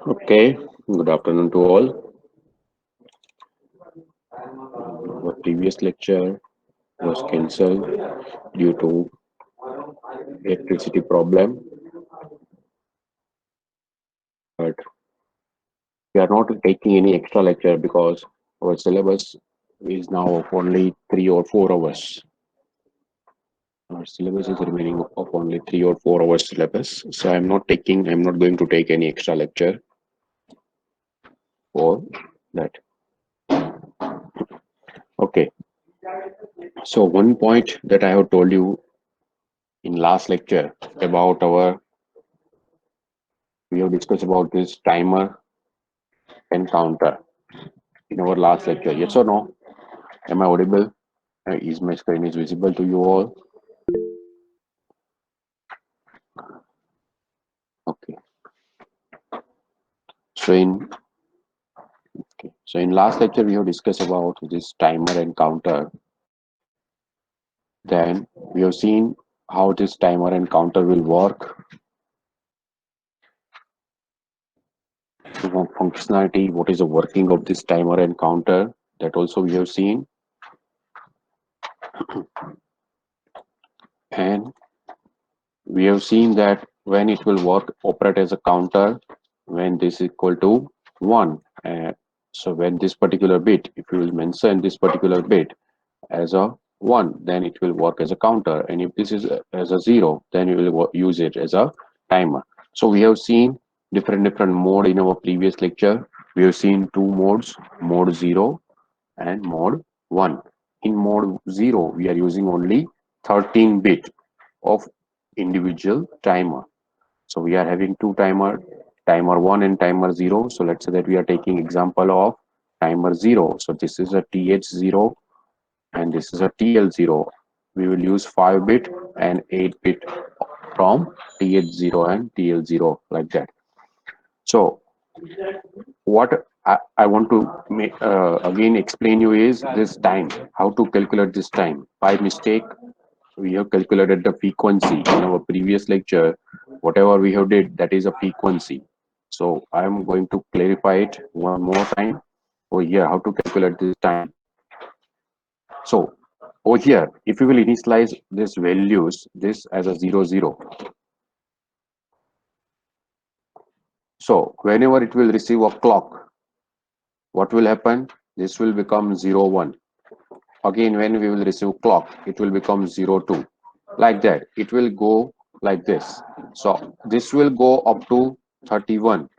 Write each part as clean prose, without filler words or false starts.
Okay, good afternoon to all. Our previous lecture was cancelled due to electricity problem, but we are not taking any extra lecture because our syllabus is now of only 3 or 4 hours. Our syllabus is remaining of only 3 or 4 hours syllabus. So I'm not going to take any extra lecture for that. Okay. So one point that I have told you in last lecture about we have discussed about this timer and counter in our last lecture. Yes or no? Am I audible? Is my screen is visible to you all? Okay. So in last lecture we have discussed about this timer and counter. Then we have seen how this timer and counter will work, functionality, what is the working of this timer and counter. That also we have seen, and we have seen that when it will work operate as a counter when this is equal to 1. So when this particular bit, if you will mention this particular bit as a 1, then it will work as a counter, and if this is as a 0, then you will use it as a timer. So we have seen different mode in our previous lecture. We have seen two modes, mode 0 and mode 1. In mode 0 we are using only 13 bit of individual timer. So we are having two timer 1 and timer 0. So let's say that we are taking example of timer 0. So this is a TH0 and this is a TL0. We will use 5 bit and 8 bit from TH0 and TL0, like that. So what I want to again explain you is this time, how to calculate this time. By mistake we have calculated the frequency in our previous lecture. Whatever we have did, that is a frequency. So I am going to clarify it one more time over here, how to calculate this time. So over here, if you will initialize this values, this as a 00. So whenever it will receive a clock, what will happen? This will become 01. Again, when we will receive clock, it will become 02. Like that, it will go like this. So this will go up to 31.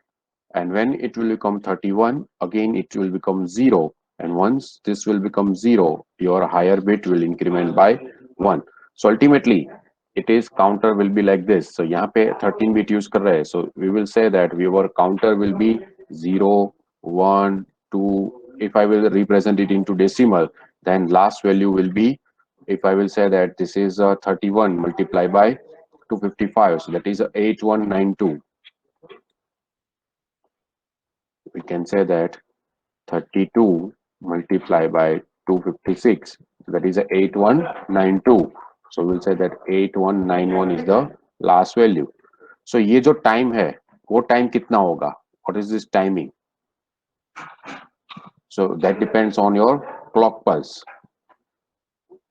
And when it will become 31, again it will become 0. And once this will become 0, your higher bit will increment by 1. So ultimately it is counter will be like this. So यहाँ पे 13 bit use कर रहे हैं. So we will say that our counter will be 0, 1, 2. If I will represent it into decimal, then last value will be, if I will say that this is 31 multiplied by 255, so that is 8192. We can say that 32 multiplied by 256. That is a 8192. So we'll say that 8191 is the last value. So ये जो time है वो time कितना होगा? What is this timing? So that depends on your clock pulse.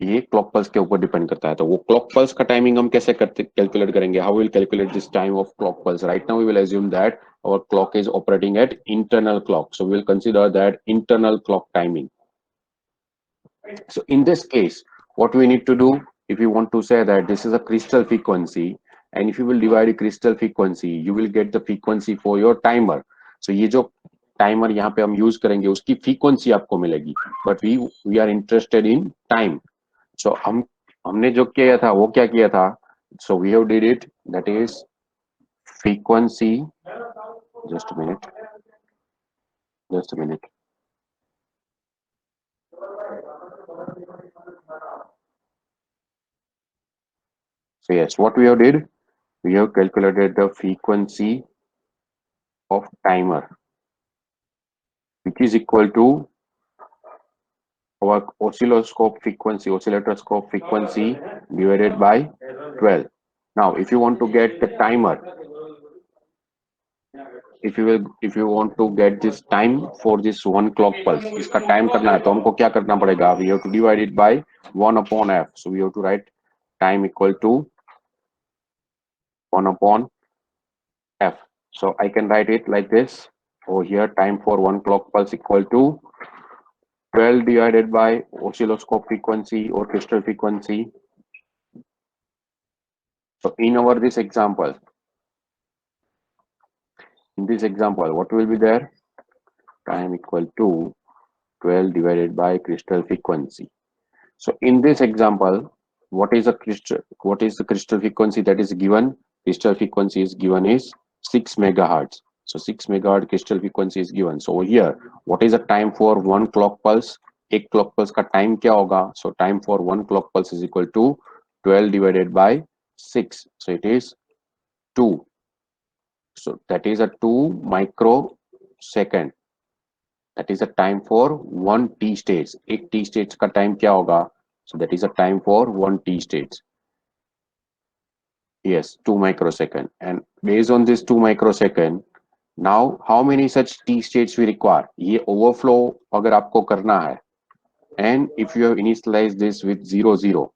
ये clock pulse के ऊपर depend करता है. तो वो क्लॉक पल्स का टाइमिंग हम कैसे करते कैलकुलेट करेंगे? How will calculate this time of clock pulse? Right now we will assume that our clock is operating at internal clock, so we'll consider that internal clock timing. So in this case, what we need to do, if you want to say that this is a crystal frequency, and if you will divide a crystal frequency, you will get the frequency for your timer. So ये जो timer यहाँ पे हम use करेंगे उसकी frequency आपको मिलेगी, but we are interested in time. So हमने जो किया था वो क्या किया था? So we have did it, that is frequency. Just a minute, just a minute. So yes, what we have did, we have calculated the frequency of timer, which is equal to our oscilloscope frequency divided by 12. Now if you want to get the timer, if you want to get this time for this one clock pulse, इसका time करना है तो हमको क्या करना पड़ेगा? We have to divide it by 1 upon f. So we have to write time equal to 1 upon f. So I can write it like this. Over here, time for one clock pulse equal to 12 divided by oscilloscope frequency or crystal frequency. So in this example, what will be there? Time equal to 12 divided by crystal frequency. So in this example, what is the crystal frequency that is given? Crystal frequency is given is 6 megahertz. So 6 megahertz crystal frequency is given. So over here, what is the time for one clock pulse? एक clock pulse का time क्या होगा? So time for one clock pulse is equal to 12 divided by 6. So it is 2. So that is a 2 microsecond. That is a time for one t stage. एक t stage का time क्या होगा? So that is a time for one t stage. Yes, 2 microsecond. And based on this 2 microsecond, now how many such t states we require? ये overflow अगर आपको करना है, and if you have initialized this with 0 0,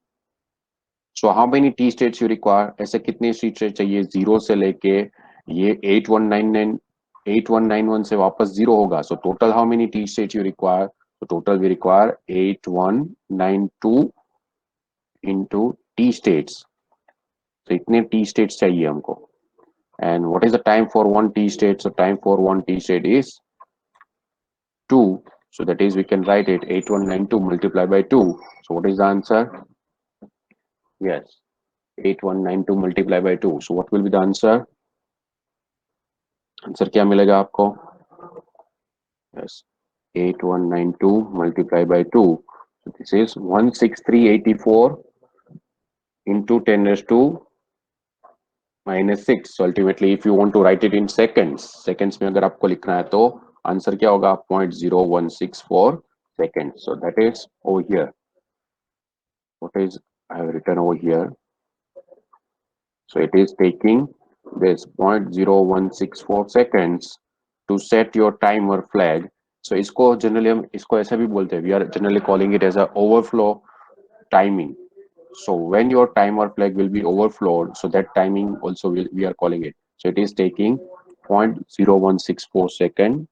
so how many t states you require? ऐसे कितने t states चाहिए? 0 से लेके ये 8191 से वापस 0 होगा. So total how many t states you require? So total we require 8192 into t states. So इतने t states चाहिए हमको. And what is the time for one t state? So time for one t state is 2. So that is we can write it 8192 multiplied by 2. So what is the answer? Yes, 8192 multiplied by 2. So what will be the answer? Answer क्या मिलेगा आपको? Yes, 8192 multiplied by 2. So this is 16384 into 10 raised to -6. So ultimately if you want to write it in seconds में अगर आपको लिखना है तो answer क्या होगा? 0.0164 seconds. So that is over here. What is I have written over here? So it is taking this 0.0164 seconds to set your timer flag. So इसको generally हम इसको ऐसा भी बोलते हैं. We are generally calling it as a overflow timing. So when your timer flag will be overflowed, so that timing also we are calling it. So it is taking 0.0164 second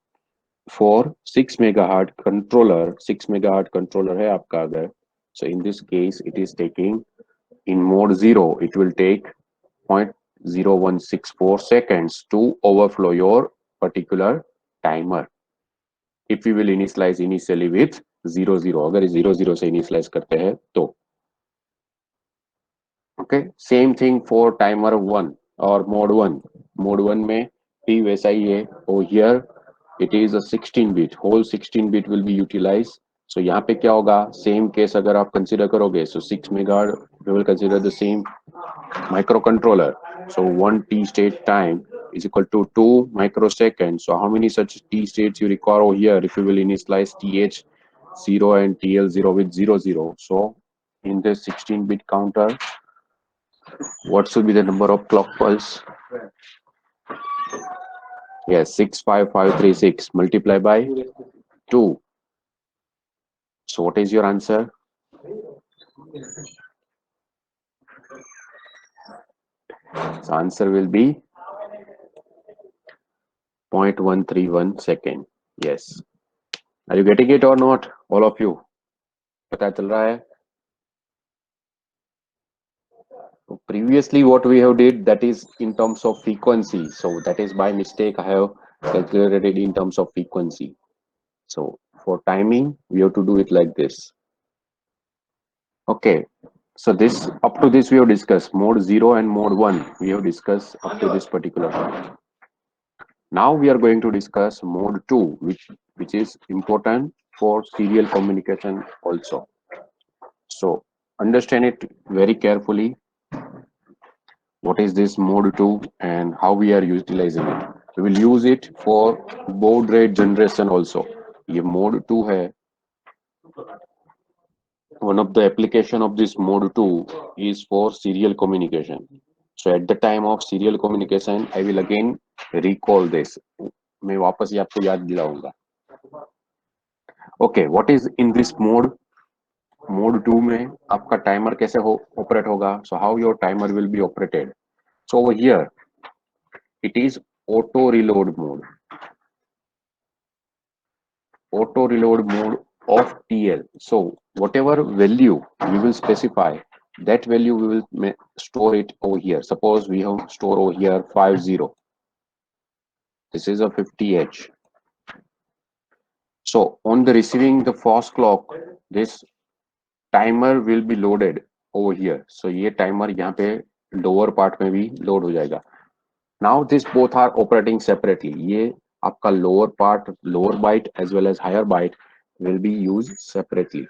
for 6 megahertz controller. 6 megahertz controller है आपका अगर. So in this case, it is taking in mode 0. It will take 0.0164 seconds to overflow your particular timer. If we will initialize initially with 00, अगर 00 से initialize करते हैं तो. Okay, same thing for timer 1 or mode 1. Mode 1 में भी वैसा ही है. Over here it is a 16 bit. Whole 16 bit will be utilized. So यहाँ पे क्या होगा? Same case अगर आप consider करोगे, so 6 megahertz we will consider the same microcontroller. So one t state time is equal to 2 microseconds. So how many such t states you require over here if you will initialize th 0 and TL0 with 00. So in this 16-bit counter, what should be the number of clock pulse? Yes, 65536 multiplied by 2. So what is your answer? So answer will be 0.131 second. Yes. Are you getting it or not? All of you. पता चल रहा है? Previously what we have did, that is in terms of frequency. So that is by mistake I have calculated it in terms of frequency. So for timing, we have to do it like this. Okay. So this, up to this we have discussed mode 0 and mode 1. We have discussed up to this particular point. Now we are going to discuss mode 2, which is important for serial communication also. So understand it very carefully. What is this mode 2 and how we are utilizing it? We will use it for baud rate generation also. ये mode 2 है. One of the application of this mode 2 is for serial communication. So at the time of serial communication, I will again recall this. मैं वापस ये आपको याद दिलाऊंगा. Okay, what is in this mode? Mode 2 में आपका timer कैसे operate होगा? So how your timer will be operated? So over here, it is auto reload mode. Auto reload mode of TL. So whatever value we will specify, that value we will store it over here. Suppose we have store over here 50. This is a 50H. So on the receiving the false clock, this timer will be loaded over here. So ये timer यहाँ पे lower part में भी load हो जाएगा. Now this both are operating separately. ये आपका lower part, lower byte as well as higher byte will be used separately.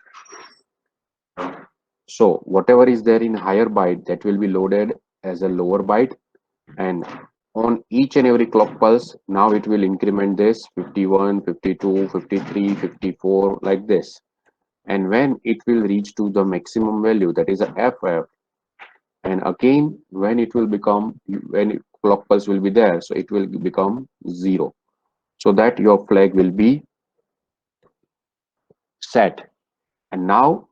So whatever is there in higher byte, that will be loaded as a lower byte, and on each and every clock pulse, now it will increment this 51, 52, 53, 54 like this. And when it will reach to the maximum value, that is a FF, and again when it will become, when clock pulse will be there, so it will become 0, so that your flag will be set. And now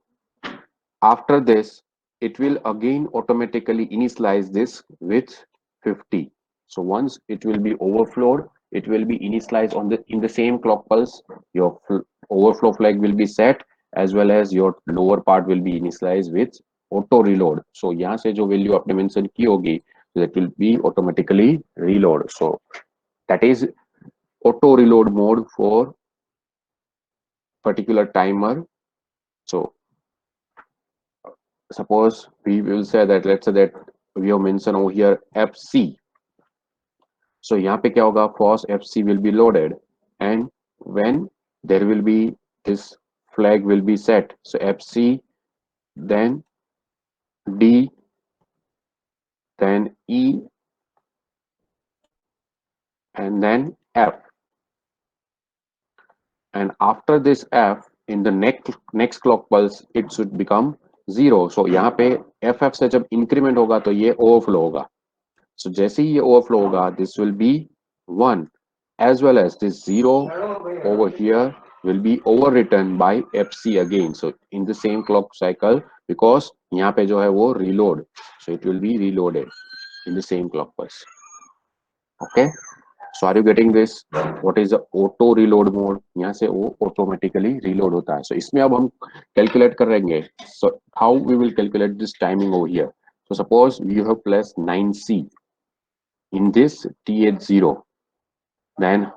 after this, it will again automatically initialize this with 50. So once it will be overflowed, it will be initialized on the in the same clock pulse. Your overflow flag will be set, as well as your lower part will be initialized with auto reload. So यहाँ से जो value आपने mention की होगी, that will be automatically reload. So that is auto reload mode for particular timer. So suppose we will say that, let's say that we have mentioned over here FC. So यहाँ पे क्या होगा? First FC will be loaded, and when there will be this flag will be set. So FC, then D, then E, and then F. And after this F, in the next clock pulse, it should become 0. So यहाँ पे FF से जब increment होगा तो ये overflow होगा. So जैसे ही ये overflow होगा, this will be 1, as well as this 0 over here will be overwritten by FC again. So in the same clock cycle, because यहाँ पे जो है वो reload, so it will be reloaded in the same clock pulse. Okay. So are you getting this? What is the auto reload mode? यहाँ से वो automatically reload होता है. So इसमें अब हम calculate करेंगे. So how we will calculate this timing over here? So suppose you have placed 9C in this TH0, then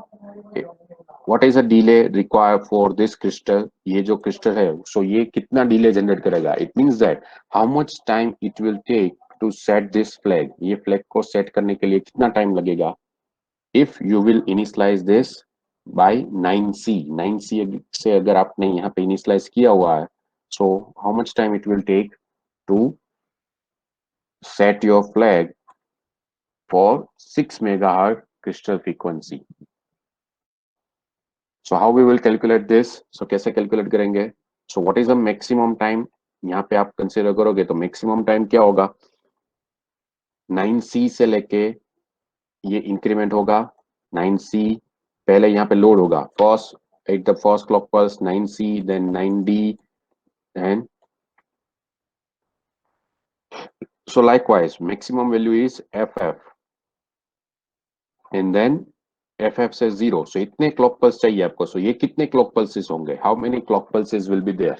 what is the delay required for this crystal? ये जो crystal है, so ये कितना delay generate करेगा? It means that how much time it will take to set this flag. ये flag को set करने के लिए कितना time लगेगा? If you will initialize this by 9C, 9C से अगर आपने यहाँ पे initialize किया हुआ है, so how much time it will take to set your flag for 6 megahertz crystal frequency? So how we will calculate this? So कैसे calculate करेंगे? So what is the maximum time? यहाँ पे आप कंसिडर करोगे तो मैक्सिमम टाइम क्या होगा? 9C से लेके ये इंक्रीमेंट होगा 9C, पहले यहाँ पे लोड होगा first at the first clock pulse 9C, then 9D, and so likewise maximum value is FF, and then FF से 0. So इतने क्लॉक पल्स चाहिए आपको. So ये कितने क्लॉक पल्सेस होंगे? How many clock pulses will be there?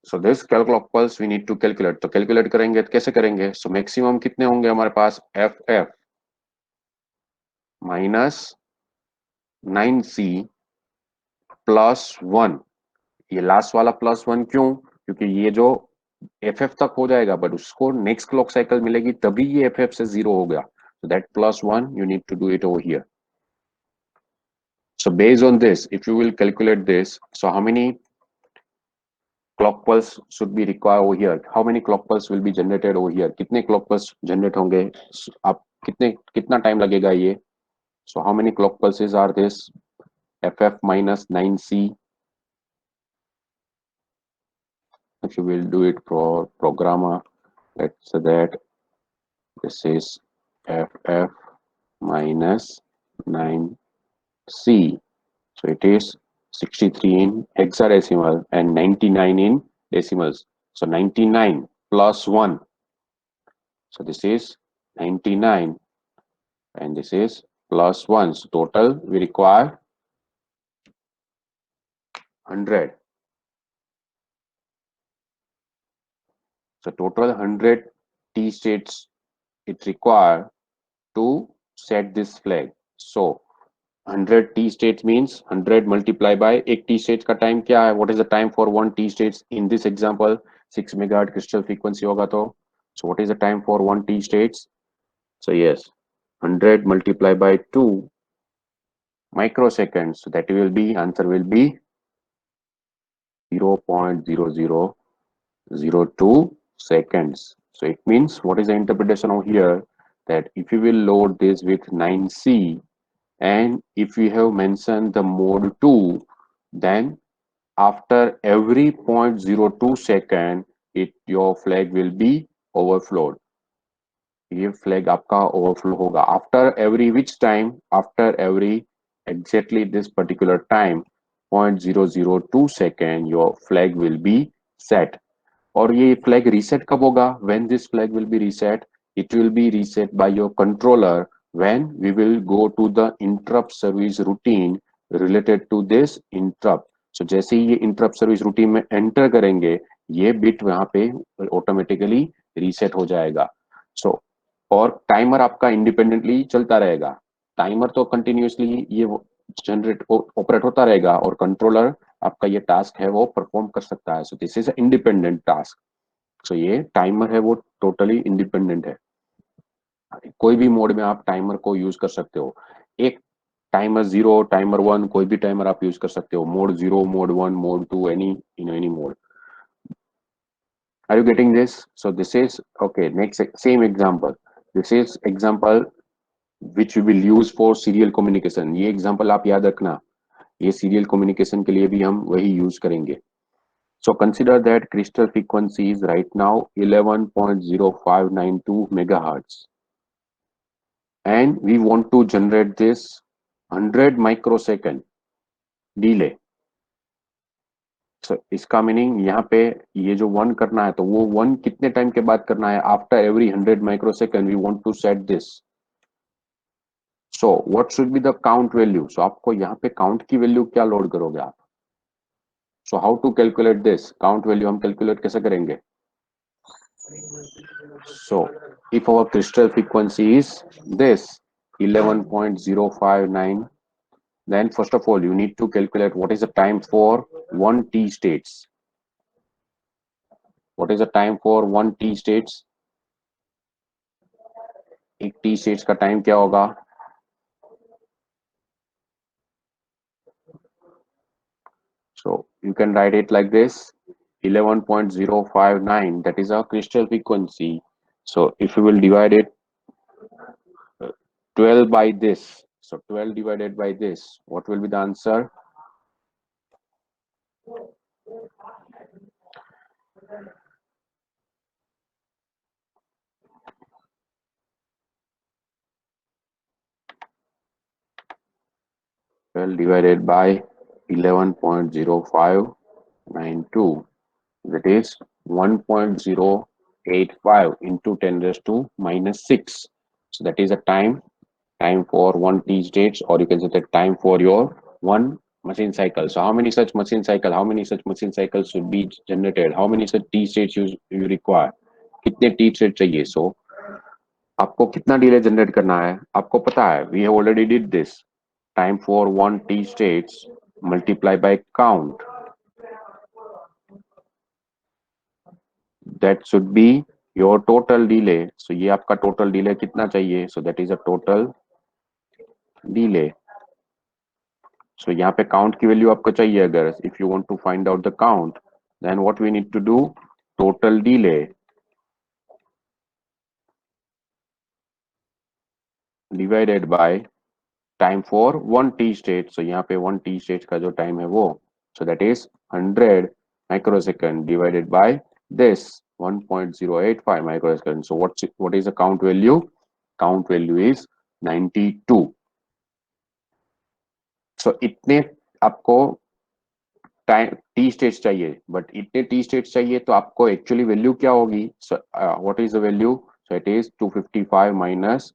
So this clock pulse we need to calculate. तो calculate करेंगे तो कैसे करेंगे? So मैक्सिमम कितने होंगे हमारे पास? FF minus 9C plus 1. ये लास्ट वाला प्लस 1 क्यों? क्योंकि ये जो FF तक हो जाएगा बट उसको नेक्स्ट क्लॉक साइकिल मिलेगी तभी ये FF से 0 हो गया. So that plus 1 you need to do it over here. So based on this, if you will calculate this, so how many clock pulse should be required over here? How many clock pulse will be generated over here? कितने clock pulse generate होंगे? आप कितना time लगेगा ये? So how many clock pulses are this? FF minus 9C. If you will do it for programmer, let's say that this is FF minus 9C. So it is 63 in hexadecimal and 99 in decimals. So 99 plus 1. So this is 99 and this is plus 1. So total we require 100. So total 100 T states it require to set this flag. So 100 T states means 100 multiplied by एक T states का time क्या है? What is the time for one T states in this example? 6 megahertz crystal frequency होगा तो. So what is the time for one T states? So yes, 100 multiplied by 2 microseconds. So that will be, answer will be 0.0002 seconds. So it means what is the interpretation over here? That if you will load this with 9C and if we have mentioned the mode 2, then after every 0.02 second, your flag will be overflowed. ये flag आपका overflow होगा after every which time, after every exactly this particular time 0.002 second your flag will be set. और ये flag reset कब होगा? When this flag will be reset, it will be reset by your controller when we will go to the interrupt service routine related to this interrupt. So जैसे ही ये interrupt service routine में enter करेंगे ये bit वहां पे automatically reset हो जाएगा. सो और टाइमर आपका इंडिपेंडेंटली चलता रहेगा. टाइमर तो कंटिन्यूअसली ये जनरेट ऑपरेट होता रहेगा और कंट्रोलर आपका ये टास्क है वो परफॉर्म कर सकता है. So this is independent task. So ये टाइमर है वो टोटली इंडिपेंडेंट है. कोई भी मोड में आप टाइमर को यूज कर सकते हो. एक टाइमर 0, टाइमर 1, कोई भी टाइमर आप यूज कर सकते हो. Mode 0, mode 1, mode 2, any mode. Are you getting this? So this is okay. Next same example. This is example which we will use for serial communication. ये example आप याद रखना. ये serial communication के लिए भी हम वही use करेंगे. So consider that crystal frequency is right now 11.0592 megahertz, and we want to generate this 100 microsecond delay. So इसका मीनिंग यहाँ पे ये जो 1 करना है तो वो 1 कितने टाइम के बाद करना है? After every 100 microsecond we want to set this. So what should be the count value? So आपको यहाँ पे काउंट की वैल्यू क्या लोड करोगे आप? So how to calculate this count value? हम कैलकुलेट कैसे करेंगे? So if our crystal frequency is this 11.059, then first of all you need to calculate what is the time for one T states. What is the time for one T states? एक T states का time क्या होगा? So you can write it like this: 11.059, that is our crystal frequency. So if you will divide it 12 by this, So 12 divided by this, what will be the answer? 12 divided by 11.0592, that is 1.085 into 10 raised to minus 6. So that is a time for one t states, or you can say the time for your one machine cycle. So how many such machine cycles should be generated, how many such t states you require, कितने t states चाहिए. So आपको कितना delay generate करना है आपको पता है, we have already did this. Time for one t states multiply by count, that should be your total delay. So ये आपका total delay कितना चाहिए, so that is a total delay. So यहाँ पे count की वैल्यू आपको चाहिए, अगर if you want to find out the count, then what we need to do, total delay divided by time for one t state. So यहाँ पे one t state का जो time है वो, so that is 100 microsecond divided by this 1.085 microsecond. So what is the count value? Count value is 92. So इतने आपको time T states चाहिए, but इतने टी स्टेट्स चाहिए तो आपको एक्चुअली वैल्यू क्या होगी? सो what is the value? So it is 255 minus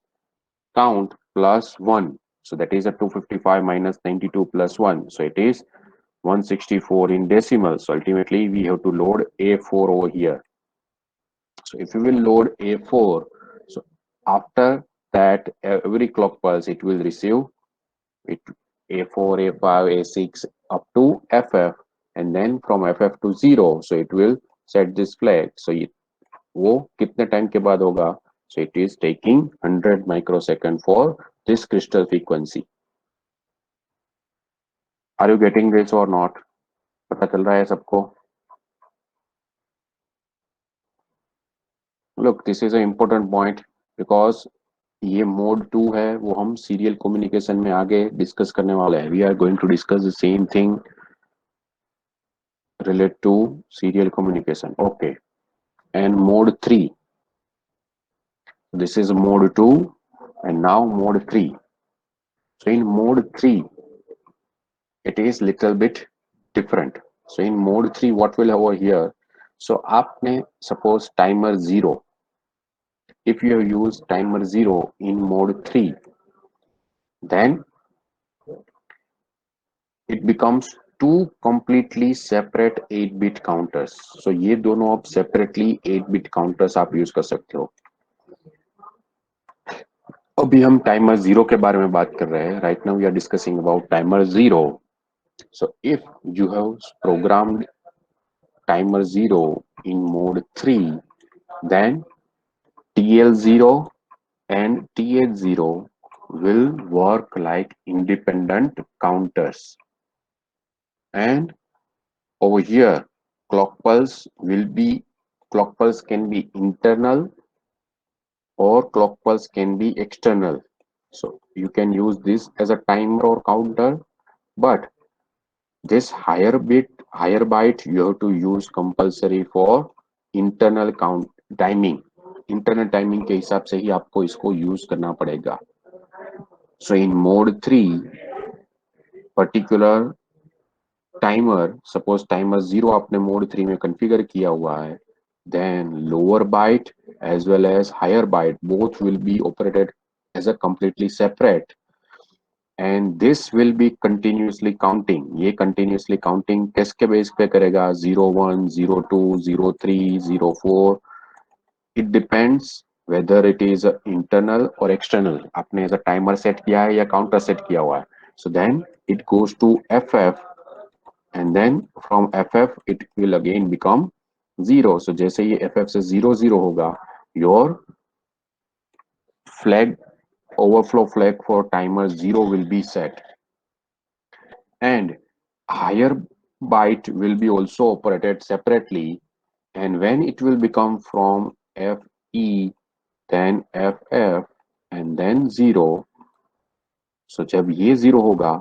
count plus 1. So that is a 255 minus 92 plus 1. So it is 164 in decimal. So ultimately we have to load A4 over here. So if you will load A4, so after that every clock pulse it will receive it A4, A5, A6 up to FF, and then from FF to 0, so it will set this flag. So वो कितने time के बाद होगा? So it is taking 100 microsecond for this crystal frequency. Are you getting this or not? पता चल रहा है सबको? Look, this is an important point because ये मोड 2 है, वो हम सीरियल कम्युनिकेशन में आगे डिस्कस करने वाले हैं. We are going to discuss the same thing related to serial communication. Okay, and mode 3. This is mode 2 and now mode 3. So in mode 3 it is little bit different. So in mode 3 what will have over here? So आपने suppose timer 0, if you have used timer 0 in mode 3, then it becomes two completely separate 8-bit counters. So ये दोनों आप separately 8-bit counters आप use कर सकते हो. अभी हम टाइमर 0 के बारे में बात कर रहे हैं. Right now we are discussing about timer 0. So if you have programmed timer 0 in mode 3, then TL0 and TH0 will work like independent counters, and over here clock pulse can be internal or clock pulse can be external. So you can use this as a timer or counter, but this higher byte you have to use compulsory for internal count timing. Internal timing के हिसाब से ही आपको इसको use करना पड़ेगा. So in mode 3 particular timer, suppose timer 0 आपने mode 3 में configure किया हुआ है, then lower byte as well as higher byte both will be operated as a completely separate, and this will be continuously counting. ये continuously counting किसके base पे करेगा? 01, 02, 03, 04. It depends whether it is internal or external. आपने ऐसा timer set किया है या counter set किया हुआ है. So then it goes to FF, and then from FF it will again become 0. So जैसे ये FF से 00 होगा, your flag overflow flag for timer 0 will be set, and higher byte will be also operated separately, and when it will become from FE, then FF, and then 0, सो जब ये 0 होगा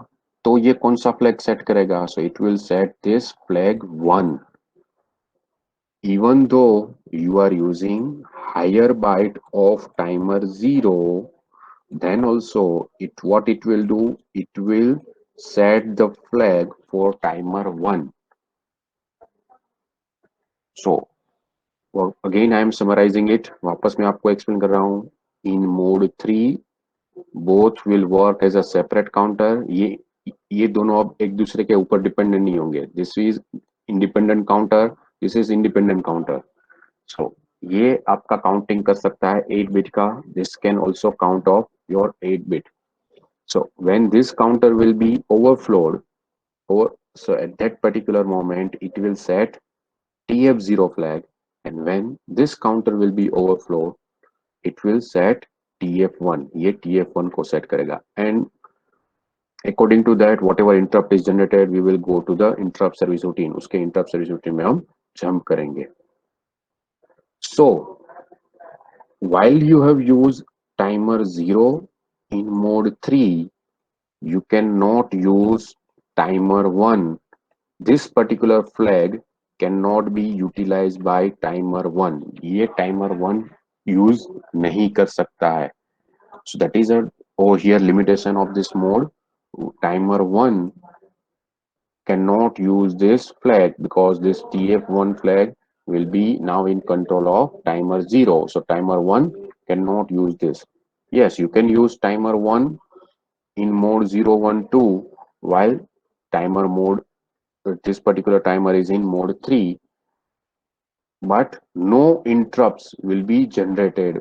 तो ये कौन सा फ्लैग सेट करेगा? सो it will set this flag 1 even though you are using higher byte of timer 0. Then also what it will do, it will set the flag for timer 1. So again I am summarizing it, वापस मैं आपको explain कर रहा हूँ. In mode 3 both will work as a separate counter. ये दोनों अब एक दूसरे के ऊपर डिपेंडेंट नहीं होंगे. This is independent counter, this is independent counter. So ये आपका काउंटिंग कर सकता है 8 बिट का. This can also count off your 8 bit. So when this counter will be overflowed, so at that particular moment it will set TF0 flag, and when this counter will be overflowed, it will set TF1. ये TF1 को set करेगा, and according to that whatever interrupt is generated we will go to the interrupt service routine. उसके interrupt service routine में हम jump करेंगे. So while you have used timer 0 in mode 3, you cannot use timer 1. This particular flag cannot be utilized by timer 1. ये timer 1 use नहीं कर सकता है. So that is a here limitation of this mode. Timer 1 cannot use this flag because this TF1 flag will be now in control of timer 0. So timer 1 cannot use this. Yes, you can use timer 1 in mode 0, 1, 2 while timer mode, this particular timer is in mode 3, but no interrupts will be generated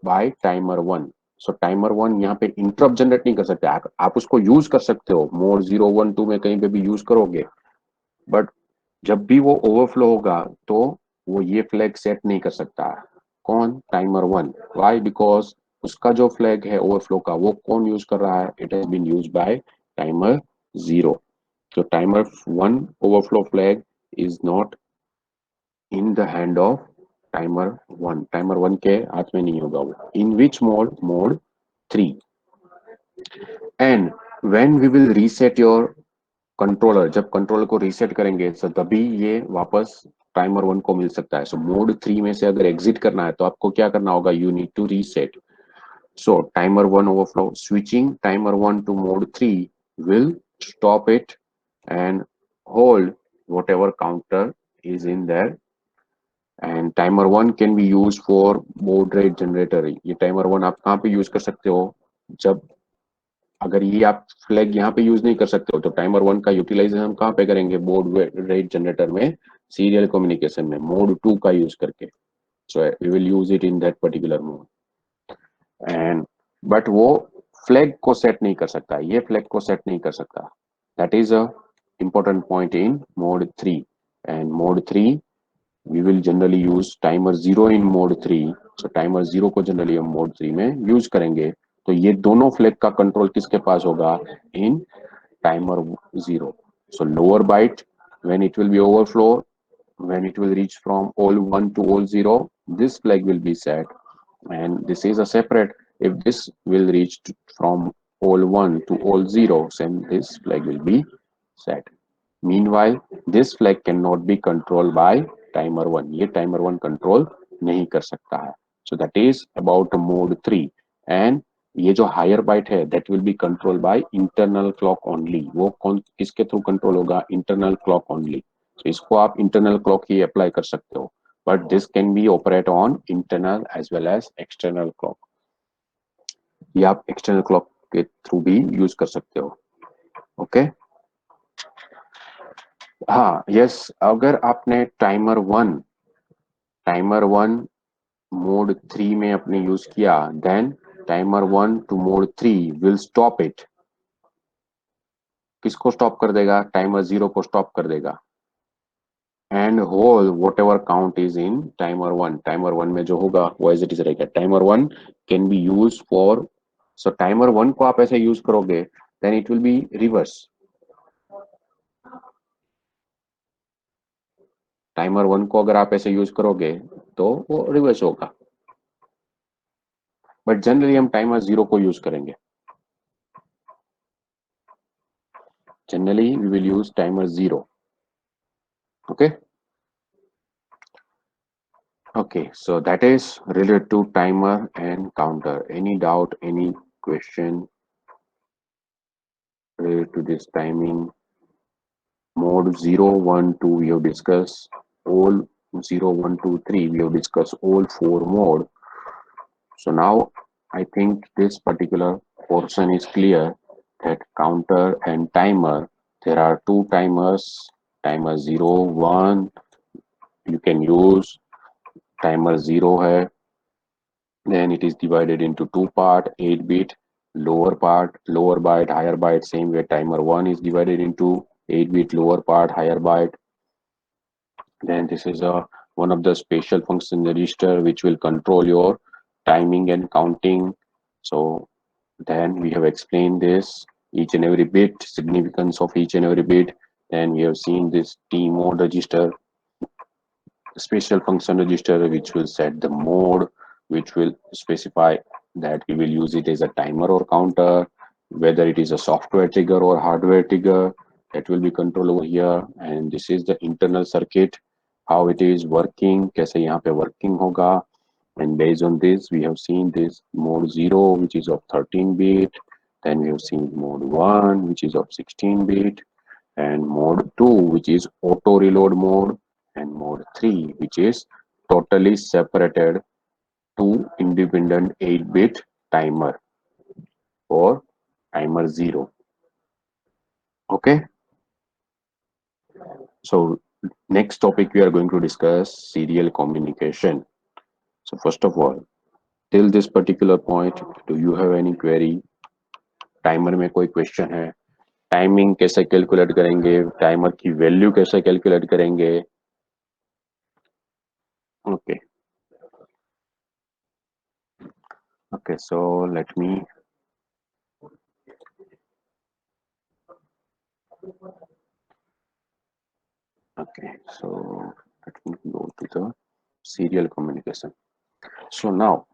by timer 1. So timer 1 यहाँ पे interrupt generate नहीं कर सकते. आप उसको use कर सकते हो mode 0, 1, 2 में कहीं पे भी use करोगे, बट जब भी वो ओवरफ्लो होगा तो वो ये फ्लैग सेट नहीं कर सकता. कौन? टाइमर 1. वाई? बिकॉज उसका जो फ्लैग है ओवरफ्लो का वो कौन यूज कर रहा है? It has been used by timer 0. So timer 1 overflow flag is not in the hand of timer 1. Timer 1 के हाथ में नहीं होगा वो. In which mode? Mode 3. And when we will reset your controller, जब कंट्रोलर को रीसेट करेंगे तो तभी ये वापस टाइमर 1 को मिल सकता है. सो मोड 3 में से अगर एग्जिट करना है तो आपको क्या करना होगा? You need to reset. So timer 1 overflow, switching timer 1 to mode 3 will stop it and hold whatever counter is in there. And timer 1 can be used for baud rate generator. ये timer 1 आप कहाँ पे use कर सकते हो? जब अगर ये आप फ्लैग यहाँ पे यूज नहीं कर सकते हो तो टाइमर 1 का यूटिलाइजेशन हम कहाँ पे करेंगे? बोर्ड रेट जनरेटर में, सीरियल कम्युनिकेशन में, मोड 2 का यूज करके. So we will use it in that particular mode. And but वो फ्लैग को सेट नहीं कर सकता, ये फ्लैग को सेट नहीं कर सकता. That is a important point in mode 3. And mode 3 we will generally use timer 0 in mode 3. so timer 0 को generally हम mode 3 में यूज करेंगे. तो ये दोनों फ्लैग का कंट्रोल किसके पास होगा? इन timer 0. So lower byte, when it will be overflow, when it will reach from all 1 to all 0, this flag will be set. And this is a separate, if this will reach from all 1 to all 0, then this flag will be set. Meanwhile, this flag cannot be controlled by timer 1. ये timer 1 control नहीं कर सकता है. So that is about mode 3. And ये जो higher bite है that will be control by internal clock only. वो कौन किसके थ्रू कंट्रोल होगा? Internal clock only. तो इसको आप इंटरनल क्लॉक ही अप्लाई कर सकते हो, but this can be operate on internal as well as external clock. ये आप एक्सटर्नल क्लॉक के थ्रू भी यूज कर सकते हो. ओके हाँ यस. अगर आपने टाइमर 1 मोड 3 में अपने यूज किया, then timer 1 to mode 3 will stop it. किसको स्टॉप कर देगा? टाइमर 0 को स्टॉप कर देगा. And whole whatever count is in timer 1. Timer 1 में जो होगा वो एज इट इज रहेगा. Timer 1 can be use for, so timer 1 को आप ऐसे यूज करोगे then it will be reverse. Timer 1 को अगर आप ऐसे यूज करोगे तो वो रिवर्स होगा, बट जनरली हम टाइमर 0 को यूज करेंगे. Generally, we will use timer 0. Okay. Okay, so that is related to timer and counter. Any doubt, any question related to this timing? Mode 0, 1, 2, we have discussed all 0, 1, 2, 3. We have discussed all four mode. So now I think this particular portion is clear that counter and timer, there are two timers, timer 0, 1, you can use timer 0 hai. Then it is divided into two part, 8 bit, lower part, lower byte, higher byte, same way timer 1 is divided into 8 bit, lower part, higher byte. Then this is a one of the special function register which will control your timing and counting. So then we have explained this each and every bit, significance of each and every bit. Then we have seen this T mode register, special function register which will set the mode, which will specify that we will use it as a timer or counter, whether it is a software trigger or hardware trigger, that will be controlled over here. And this is the internal circuit, how it is working, कैसे यहाँ पे working होगा. And based on this we have seen this mode 0 which is of 13 bit, then we have seen mode 1 which is of 16 bit, and mode 2 which is auto reload mode, and mode 3 which is totally separated two independent 8-bit timer or timer 0. Okay, so next topic we are going to discuss serial communication. So first of all, till this particular point, do you have any query? Timer में कोई question है? Timing कैसे calculate करेंगे, timer की value कैसे calculate करेंगे? Okay, okay, so let me okay, so let me go to the serial communication. So now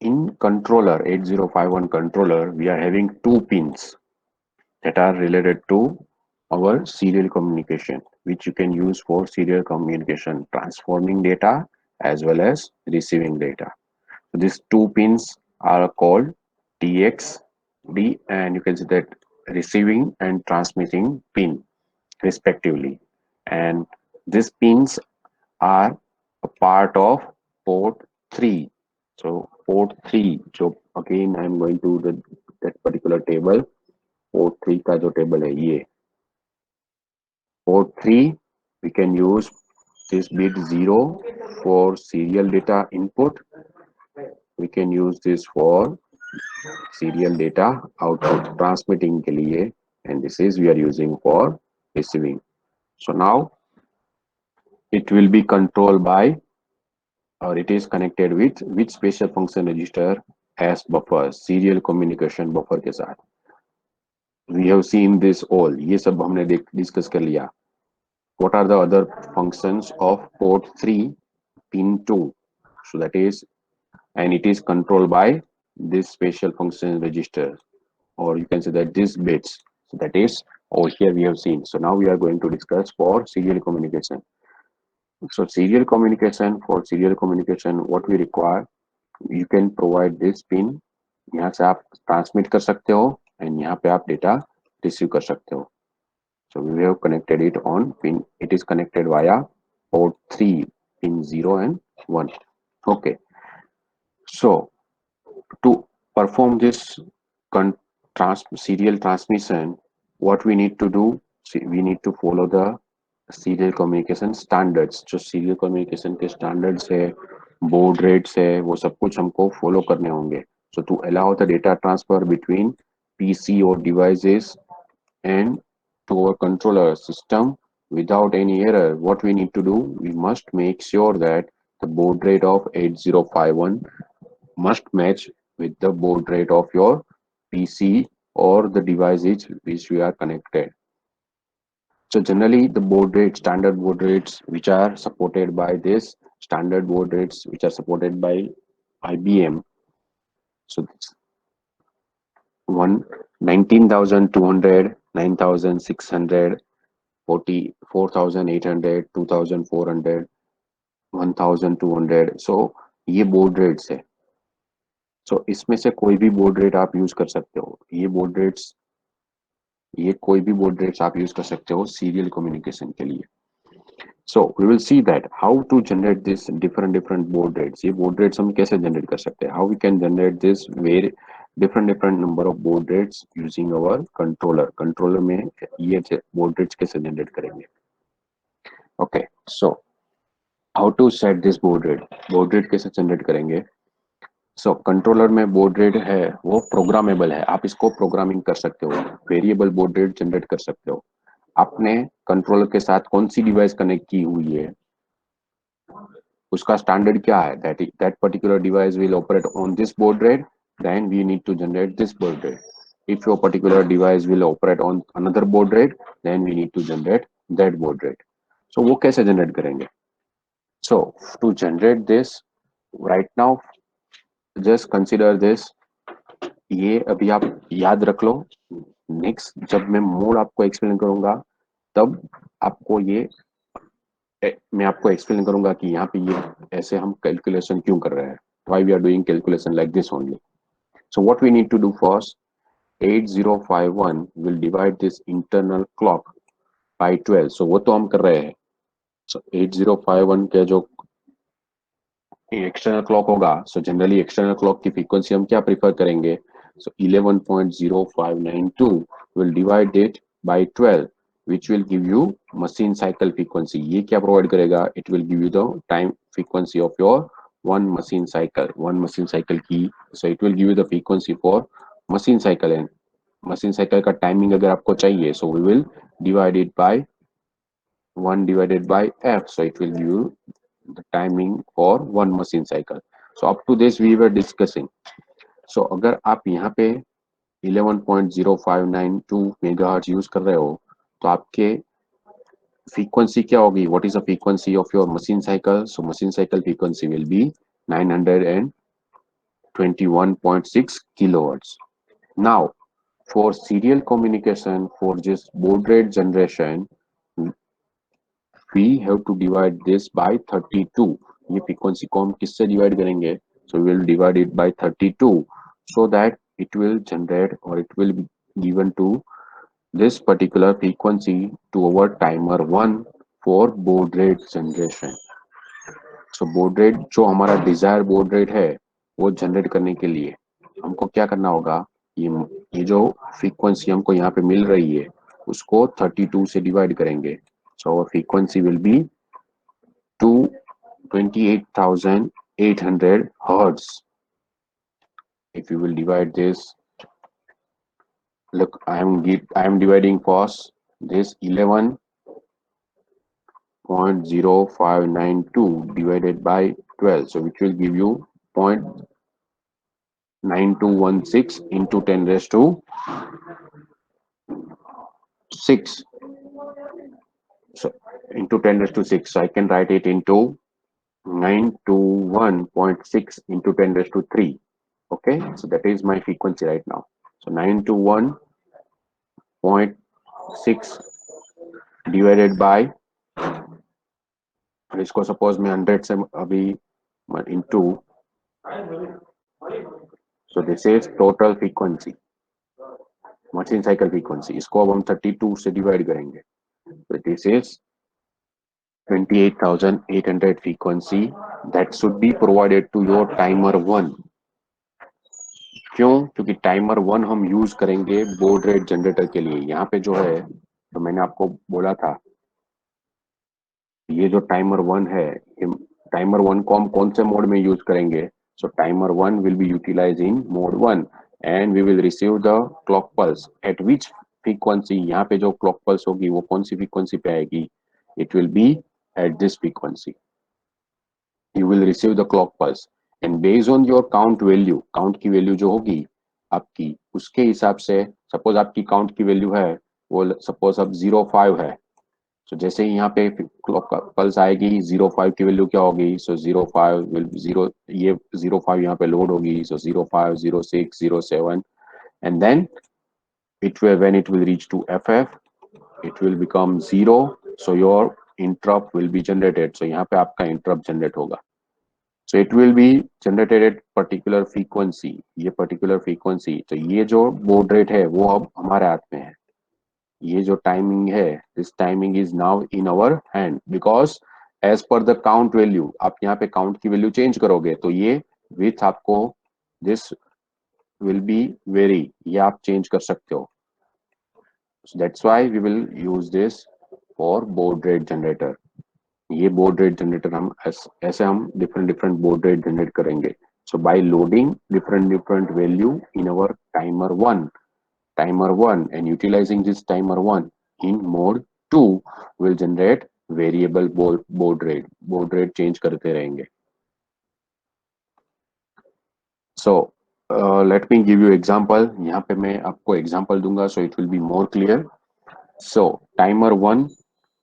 in controller 8051 controller, we are having two pins that are related to our serial communication, which you can use for serial communication, transforming data as well as receiving data. So these two pins are called TXD, and you can see that receiving and transmitting pin respectively. And these pins are a part of port 3. So port 3, so again I am going to the that particular table. Port 3 का जो table है ये port 3, we can use this bit 0 for serial data input. We can use this for serial data output transmitting के लिए, and this is we are using for receiving. So now it will be controlled by, or it is connected with which special function register as buffer, serial communication buffer के साथ. We have seen this all, ये सब हमने discuss कर लिया. What are the other functions of port 3 pin 2? So that is, and it is controlled by this special function register, or you can say that these bits. So that is over here we have seen. So now we are going to discuss for serial communication. So serial communication, for serial communication what we require, you can provide this pin, यहाँ से आप transmit कर सकते हो and यहाँ पे आप data receive कर सकते हो. So we have connected it on pin, it is connected via port 3 pin 0 and 1. Okay, so to perform this serial transmission, what we need to do, see, we need to follow the serial communication standards. जो serial communication के standards है, baud rates है, वो सब कुछ हमको follow करने होंगे. So to allow the data transfer between PC or devices and to our controller system without any error, what we need to do, we must make sure that the baud rate of 8051 must match with the baud rate of your PC or the devices which we are connected. So generally the baud rate, standard baud rates which are supported by this, standard baud rates which are supported by IBM. So this one 19,200, 9,600, 44,800, 2,400, 1,200. सो ये board rates है. सो इसमें से कोई भी board rate आप use कर सकते हो. ये कोई भी बोर्ड रेट्स आप यूज कर सकते हो सीरियल कम्युनिकेशन के लिए. So we will see that how to generate this different board rates. ये board rates हम कैसे generate कर सकते हैं? How we can generate this very different number of board rates using our controller. Controller में ये board rates कैसे generate करेंगे? Okay, so how to set this board rate? Board rate कैसे generate करेंगे? So कंट्रोलर में board rate है वो programmable है. आप इसको प्रोग्रामिंग कर सकते हो. वेरिएबल बोर्ड रेट जनरेट कर सकते हो. आपने कंट्रोलर के साथ कौन सी डिवाइस कनेक्ट की हुई है उसका स्टैंडर्ड क्या है. That particular device will operate on this baud rate, then we need to generate this baud rate. If your particular device will operate on another baud rate, then we need to generate that baud rate. So वो कैसे generate करेंगे? So to generate this right now, just consider this. ये अभी आप याद रख लो. Next जब मैं मोड आपको एक्सप्लेन करूंगा तब आपको ये मैं आपको एक्सप्लेन करूंगा कि यहाँ पे ये ऐसे हम कैलकुलेशन क्यों कर रहे हैं. Why we are doing calculation like this only. So what we need to do first, 8051 will divide this internal clock by 12. So वो तो हम कर रहे हैं. So 8051 के जो एक्सटर्नल क्लॉक होगा, सो जनरली एक्सटर्नल क्लॉक की फ्रीक्वेंसी हम क्या प्रीफर करेंगे? सो 11.0592 will divide it by 12 which will give you machine cycle frequency. ये क्या प्रोवाइड करेगा? It will give you the time frequency of your one machine cycle की. So it will give you the frequency for machine cycle, and machine cycle का timing अगर आपको चाहिए, so we will divide it by 1 divided by f. So it will give you the timing for one machine cycle. So up to this we were discussing. So अगर आप यहाँ पे 11.0592 megahertz use कर रहे हो तो आपके फ्रीक्वेंसी क्या होगी? What is the frequency of your machine cycle? So machine cycle frequency will be 921.6 kilohertz. Now for serial communication, for this baud rate generation, we have to divide this by 32. ये frequency को हम किससे divide करेंगे? So we will divide it by 32 so that it will generate, or it will be given to this particular frequency to our timer 1 for baud rate generation. So baud rate जो हमारा Dzire baud rate है वो generate करने के लिए हमको क्या करना होगा? ये जो फ्रीक्वेंसी हमको यहाँ पे मिल रही है उसको 32 से डिवाइड करेंगे. So our frequency will be 28,800 hertz. If you will divide this, look, I am dividing first this 11.0592 divided by 12, so which will give you 0.9216 into 10 raised to 6. So into 10 raised to 6. So I can write it into 921.6 into 10 raised to 3. Okay, so that is my frequency right now. So 921.6 divided by, इसको suppose मैं 100 से अभी into, so this is total frequency, machine cycle frequency. इसको अब हम 32 से divide करेंगे. So this is 28,800 frequency that should be provided to your timer 1. क्यों? क्योंकि टाइमर 1 हम यूज करेंगे बोर्ड रेट जनरेटर के लिए. यहाँ पे जो है, तो मैंने आपको बोला था ये जो टाइमर 1 है, टाइमर 1 को हम कौन से मोड में यूज करेंगे? So timer 1 will be utilize in mode 1 and we will receive the clock pulse at which frequency. यहाँ पे जो क्लॉक पल्स होगी वो कौन सी फ्रीक्वेंसी पे आएगी? It will B at this frequency. you will receive the clock pulse, and based on your count value, count की value जो होगी आपकी, उसके हिसाब से सपोज आपकी काउंट की वैल्यू है वो सपोज अब 05 है. सो जैसे ही यहाँ पे क्लॉक पल्स आएगी 05 की वैल्यू क्या होगी? सो 05 विल 0, ये 05 यहाँ पे लोड होगी. So 05, 06, 07 and then it will, when it will reach to FF, it will become 0, so your interrupt will be generated. So यहाँ पे आपका interrupt generate होगा. So it will be generated at particular frequency. ये particular frequency, तो ये जो baud rate है वो अब हमारे हाथ में है. ये जो टाइमिंग है, this timing is now in our hand because as per the count value, आप यहाँ पे count की value change करोगे तो ये width आपको this will be vary, ये आप change कर सकते हो. So that's why we will use this for baud rate generator. ये baud rate generator हम ऐसे हम different baud rate generate करेंगे. So by loading different value in our timer 1 and utilizing this timer 1 in mode 2 will generate variable baud rate change करते रहेंगे. So let me give you example. यहाँ पे मैं आपको example दूंगा so it will be more clear. So timer 1,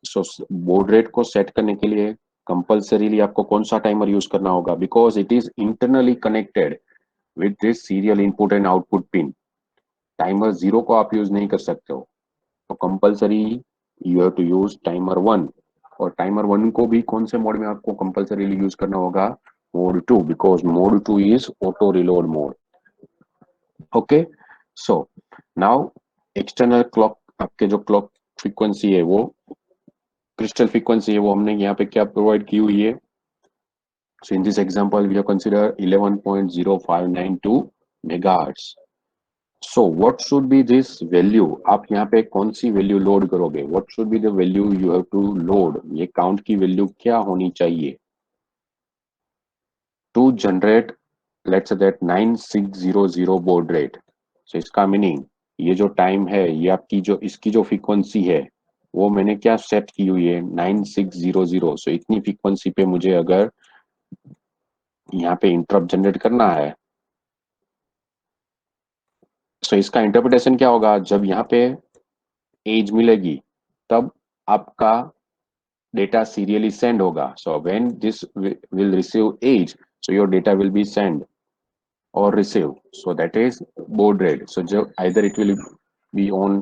so baud rate को set करने के लिए कंपल्सरीली आपको कौन सा टाइमर यूज करना होगा, because it is internally connected with this serial input and output pin. Timer 0 को आप यूज नहीं कर सकते हो, तो compulsory you have to use timer 1. और टाइमर 1 को भी कौन से मोड में आपको कंपल्सरीली यूज करना होगा, mode 2, because mode 2 is auto reload mode. Okay, so now external clock, आपके जो क्लॉक फ्रीक्वेंसी है वो क्रिस्टल फ्रीक्वेंसी है वो हमने यहाँ पे क्या प्रोवाइड की हुई है. So in this example we have consider 11.0592 megahertz. So what should be this value, आप यहाँ पे कौन सी वैल्यू लोड करोगे, what should be the value you have to load, ये काउंट की वैल्यू क्या होनी चाहिए to generate let's say that 9600 baud rate. So इसका मीनिंग ये जो टाइम है, ये आपकी जो इसकी जो फ्रीक्वेंसी है वो मैंने क्या सेट की हुई है 9600. सो इतनी फ्रीक्वेंसी पे मुझे अगर यहाँ पे इंटरप्ट जनरेट करना है, सो इसका इंटरप्रिटेशन क्या होगा, जब यहाँ पे एज मिलेगी तब आपका डेटा सीरियली सेंड होगा. So when this will receive as, so your data will be send or receive. So that is baud rate. So either it will be on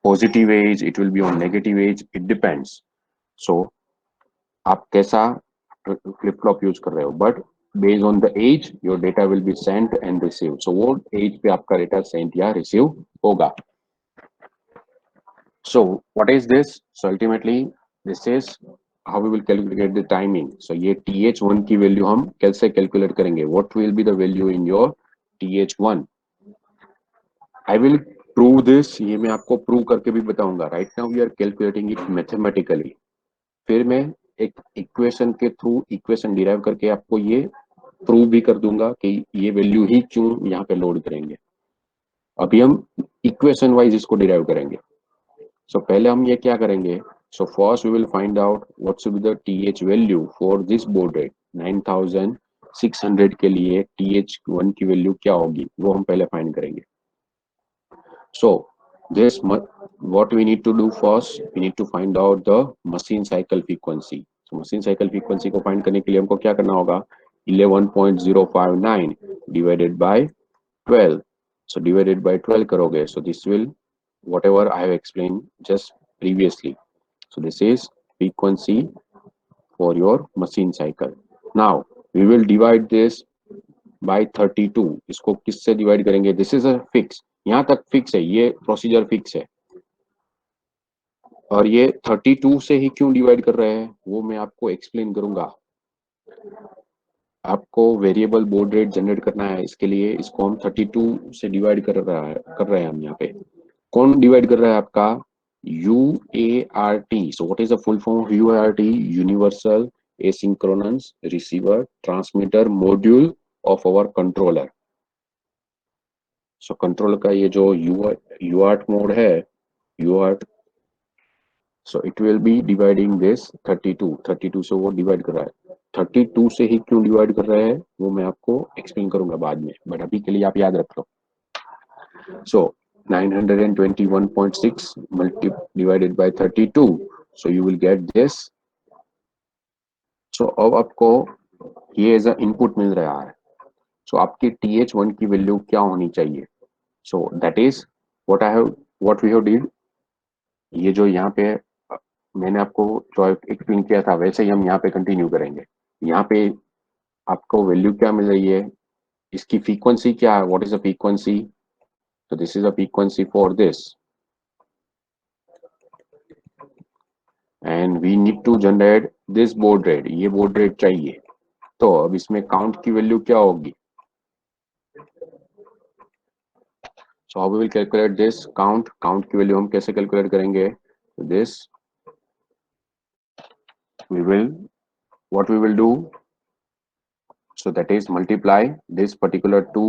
positive age, it will be on negative age, it depends. So आप कैसा flip flop use कर रहे हो, but based on the edge your data will be sent and receive. So वो edge पे आपका data sent या receive होगा. So what is this? So ultimately this is how we will calculate the timing. So ये TH1 की value हम कैसे calculate करेंगे, what will be the value in your TH1. I will prove this, ये मैं आपको prove करके भी बताऊंगा. Right now we are calculating it mathematically, फिर मैं एक इक्वेशन के थ्रू इक्वेशन डिराइव करके आपको ये प्रूव भी कर दूंगा कि ये वैल्यू ही क्यों यहाँ पे लोड करेंगे. अभी हम इक्वेशन वाइज इसको डिराइव करेंगे. सो पहले हम ये क्या करेंगे, so first we will find out what should be the TH value for this baud rate 9600 के लिए TH1 की वैल्यू क्या होगी वो हम पहले फाइंड करेंगे. So this what we need to do first, we need to find out the machine cycle frequency. So machine cycle frequency को find करने के लिए हमको क्या करना होगा, 11.059 divided by 12. So divided by 12 करोगे, so this will whatever I have explained just previously. So this is frequency for your machine cycle. Now we will divide this by 32. इसको किससे डिवाइड करेंगे, दिस इज अ फिक्स, यहाँ तक fix है, ये procedure fix है. और ये 32 से ही क्यों डिवाइड कर रहे हैं वो मैं आपको एक्सप्लेन करूंगा. आपको वेरिएबल baud rate जनरेट करना है, इसके लिए इसको हम 32 से डिवाइड कर रहे हैं हम यहाँ पे. कौन डिवाइड कर रहा है आपका, UART. So what is the full form of UART, universal asynchronous receiver transmitter module of our controller. So control का ये जो UART मोड है, UART, so it will be dividing this 32 से वो डिवाइड कर रहा है. 32 से ही क्यों डिवाइड कर रहा है वो मैं आपको एक्सप्लेन करूंगा बाद में, बट अभी के लिए आप याद रख लो. सो 921.6 multi divided by 32, so you will get this. सो अब आपको ये एज अ इनपुट मिल रहा है. सो आपकी TH1 की वैल्यू क्या होनी चाहिए, so that is what I have what we have did, ये जो यहाँ पे मैंने आपको जो एक्सप्लेन किया था वैसे ही हम यहाँ पे कंटिन्यू करेंगे। यहाँ पे आपको वैल्यू क्या मिल रही है, इसकी फ्रीक्वेंसी क्या है, what is the frequency, so this is a frequency for this and we need to generate this baud rate, ये baud rate चाहिए। तो अब इसमें काउंट की वैल्यू क्या होगी, so how we will calculate this count, count की value हम कैसे कैलकुलेट करेंगे, this we will, what we will do, so that is multiply this particular to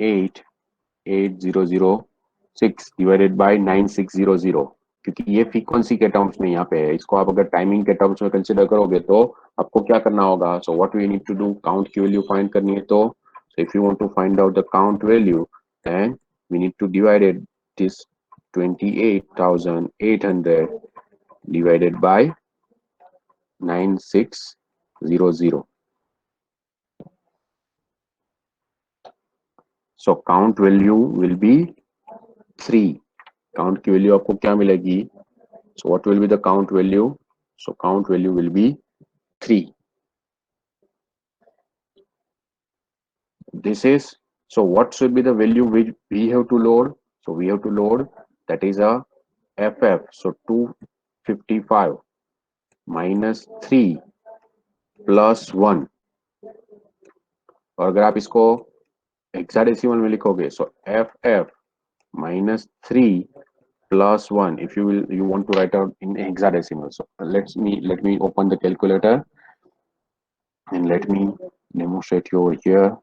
88006 divided by 9600, क्योंकि ये फ्रीक्वेंसी के टर्म्स में यहाँ पे है, इसको आप अगर टाइमिंग के टर्म्स में कंसिडर करोगे तो आपको क्या करना होगा, so what we need to do, count की वैल्यू फाइंड करनी है, तो if you want to find out the count value then we need to divide this 28,800 divided by 9600, so count value will be 3, count की value आपको क्या मिलेगी, so what will be the count value, so count value will be 3, this is, so what should be the value which we have to load, so we have to load, that is a ff, so 255 minus 3 plus 1, और अगर आप इसको hexadecimal में लिखोगे, so ff minus 3 plus 1, if you will, you want to write out in hexadecimal, so let me open the calculator and let me demonstrate you over here.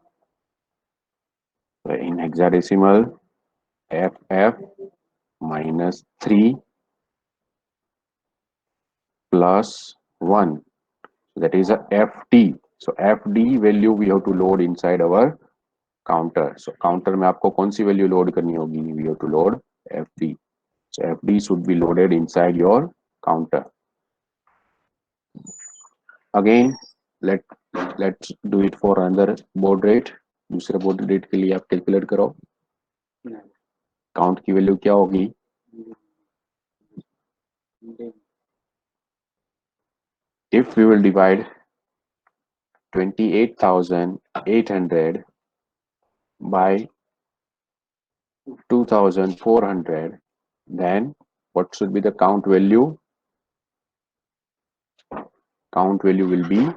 So in hexadecimal, ff minus 3 plus 1, that is a fd, so fd value we have to load inside our counter, so counter में आपको कौन सी value load करनी होगी, we have to load fd, so fd should be loaded inside your counter. Again let's do it for another baud rate, दूसरे baud rate के लिए आप कैलकुलेट करो, काउंट की वैल्यू क्या होगी, if we will divide 28,800 by 2,400, then what should be the count value, count value will be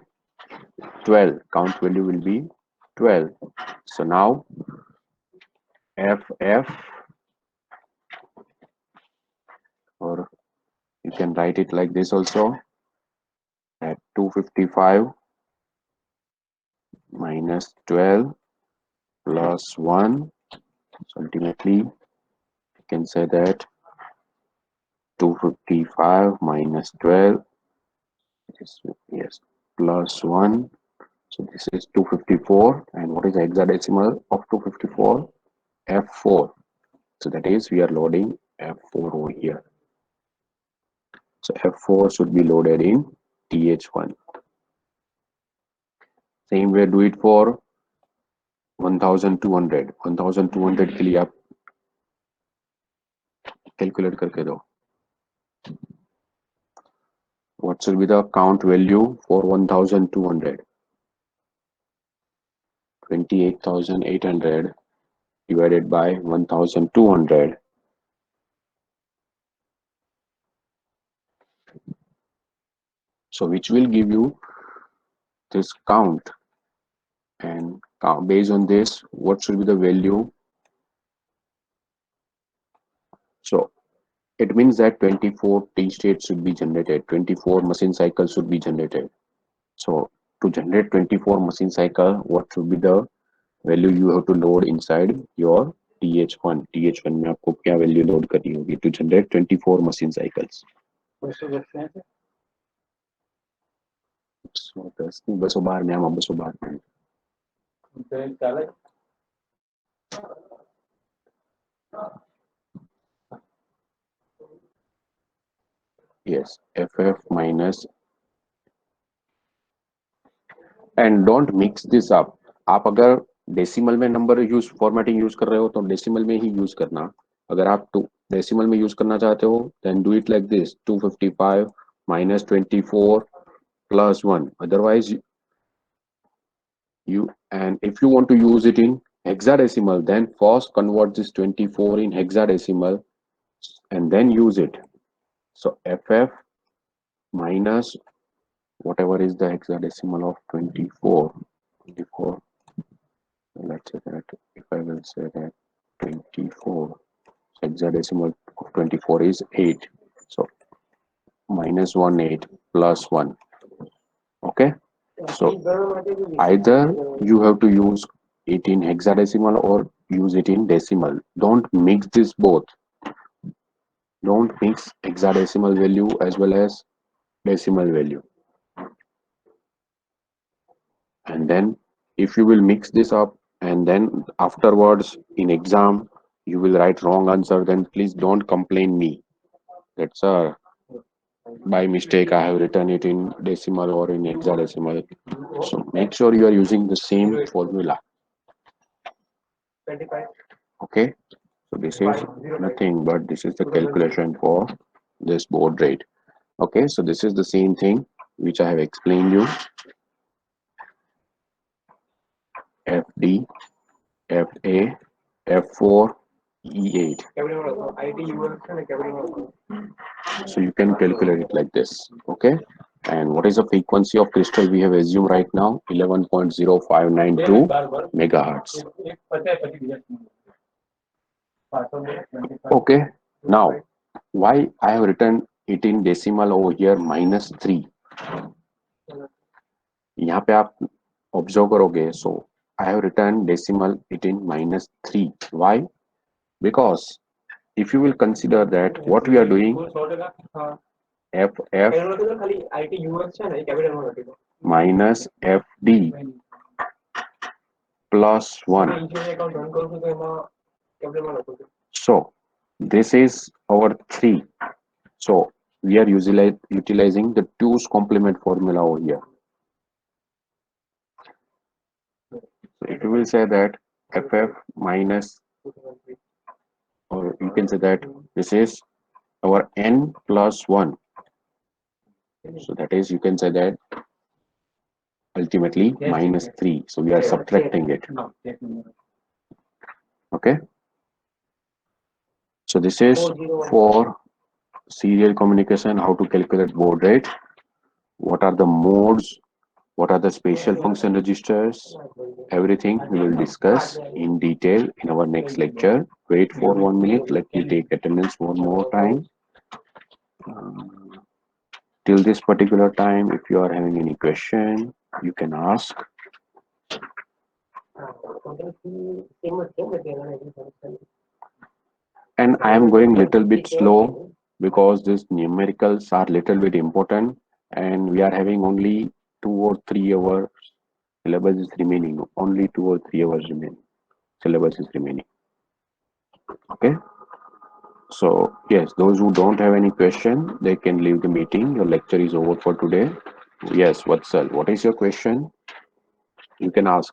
12, count value will be 12, so now ff, or you can write it like this also, at 255 minus 12 plus 1, so ultimately you can say that 255 minus 12 is, yes, plus 1, so this is 254, and what is the hexadecimal of 254, f4, so that is we are loading f4 over here, so f4 should be loaded in th1, same way do it for 1200, 1200 के लिए आप calculate करके दो, what should be the count value for 1200, 28,800 divided by 1200, so which will give you this count, and based on this what should be the value, so it means that 24 t states should be generated, 24 machine cycles should be generated, so to generate 24 machine cycle what should be the value you have to load inside your th1, th1 में आपको क्या value load करनी होगी to generate 24 machine cycles, 212 में हम 212 में yes, ff minus, and don't mix this up, आप अगर डेसिमल में नंबर यूज फॉर्मेटिंग यूज कर रहे हो तो डेसिमल में ही यूज करना. अगर आप टू डेसिमल में यूज करना चाहते हो then do it like this 255 minus 24 plus 1. Otherwise you, and if you want to use it in hexadecimal, then first convert this 24 in hexadecimal and then use it. So ff minus whatever is the hexadecimal of 24. 24, let's say that if I will say that 24, hexadecimal of 24 is 8, so minus 1 8 plus 1. Okay, so either you have to use it in hexadecimal or use it in decimal. Don't mix this both. Don't mix hexadecimal value as well as decimal value. And then if you will mix this up and then afterwards in exam you will write wrong answer, then please don't complain me. That's by mistake I have written it in decimal or in hexadecimal. So make sure you are using the same formula. Okay. So this is nothing but this is the calculation for this board rate. Okay, so this is the same thing which I have explained you. FD, FA, F4, E8. So you can calculate it like this. Okay. And what is the frequency of crystal we have assumed right now? 11.0592 megahertz. Okay. Now, why I have written it in decimal over here -3. यहाँ पे आप observe करोगे, so I have written decimal it in -3. Why? Because if you will consider that what we are doing, FF minus FD plus 1. So this is our 3. So we are utilizing the 2's complement formula over here. So if you will say that FF minus, or you can say that this is our n plus 1. So that is, you can say that ultimately -3. So we are subtracting it. Okay. So this is for serial communication, how to calculate baud rate, what are the modes, what are the special function registers, everything we will discuss in detail in our next lecture. Wait for 1 minute, let me take attendance one more time. Till this particular time, if you are having any question, you can ask. And I am going little bit slow because these numericals are little bit important and we are having only 2 or 3 hours syllabus is remaining. Only 2 or 3 hours remain. Syllabus is remaining. Okay. So yes, those who don't have any question, they can leave the meeting. Your lecture is over for today. Yes, Vatsal, what is your question? You can ask.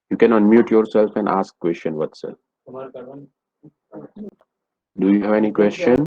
You can unmute yourself and ask question, Vatsal. Do you have any question?